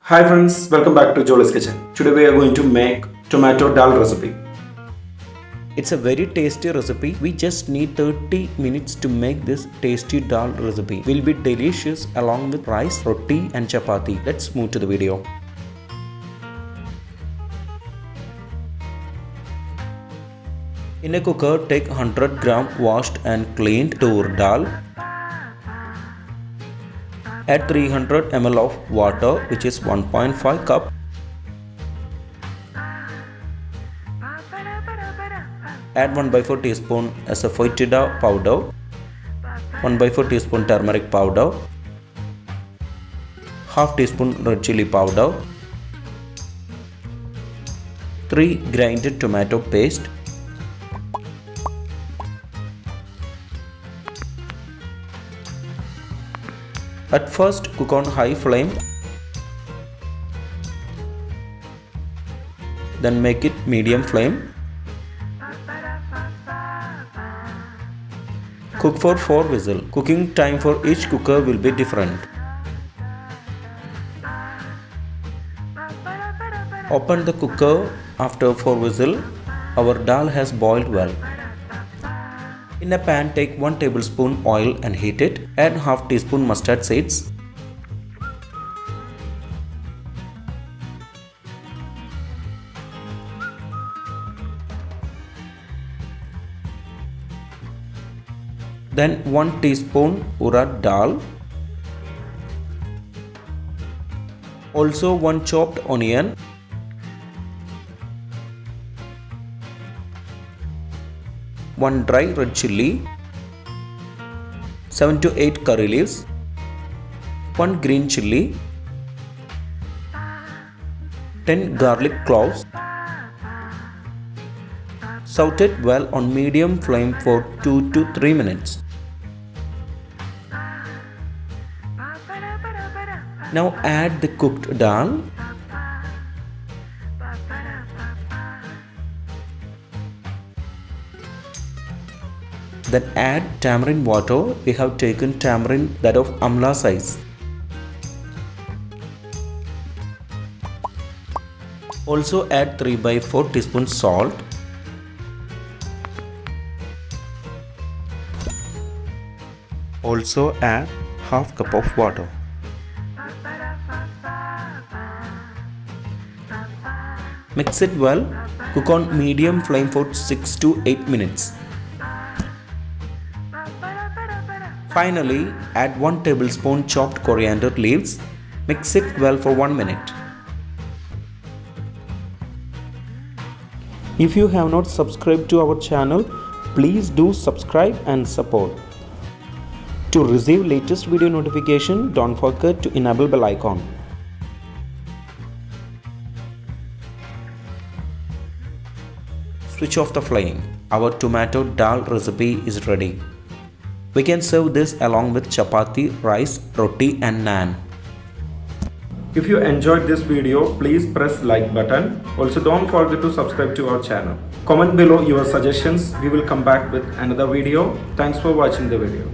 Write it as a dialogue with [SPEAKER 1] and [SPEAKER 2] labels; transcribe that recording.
[SPEAKER 1] Hi friends, welcome back to Jolys kitchen. Today we are going to make Tomato Dal Recipe.
[SPEAKER 2] It's a very tasty recipe. We just need 30 minutes to make this tasty dal recipe. Will be delicious along with rice, roti and chapati. Let's move to the video. In a cooker, take 100 gram washed and cleaned Toor Dal. Add 300 ml of water, which is 1.5 cup. Add 1/4 teaspoon Asafoetida powder, 1/4 teaspoon turmeric powder, half teaspoon red chili powder, 3 grinded tomato paste, at first cook on high flame, then make it medium flame. Cook for 4 whistles. Cooking time for each cooker will be different. Open the cooker after 4 whistles. Our dal has boiled well. In a pan, take 1 tablespoon oil and heat it. Add half teaspoon mustard seeds. Then 1 teaspoon urad dal. Also 1 chopped onion. 1 dry red chilli, 7 to 8 curry leaves, 1 green chilli, 10 garlic cloves. Saute it well on medium flame for 2 to 3 minutes. Now add the cooked dal. Then add tamarind water. We have taken tamarind that of amla size. Also add 3/4 teaspoon salt. Also add half cup of water. Mix it well. Cook on medium flame for 6 to 8 minutes. Finally, add 1 tablespoon chopped coriander leaves. Mix it well for 1 minute. If you have not subscribed to our channel, please do subscribe and support. To receive latest video notification, don't forget to enable bell icon. Switch off the flame. Our tomato dal recipe is ready. We can serve this along with chapati, rice, roti and naan.
[SPEAKER 1] If you enjoyed this video, please press like button. Also don't forget to subscribe to our channel. Comment below your suggestions. We will come back with another video. Thanks for watching the video.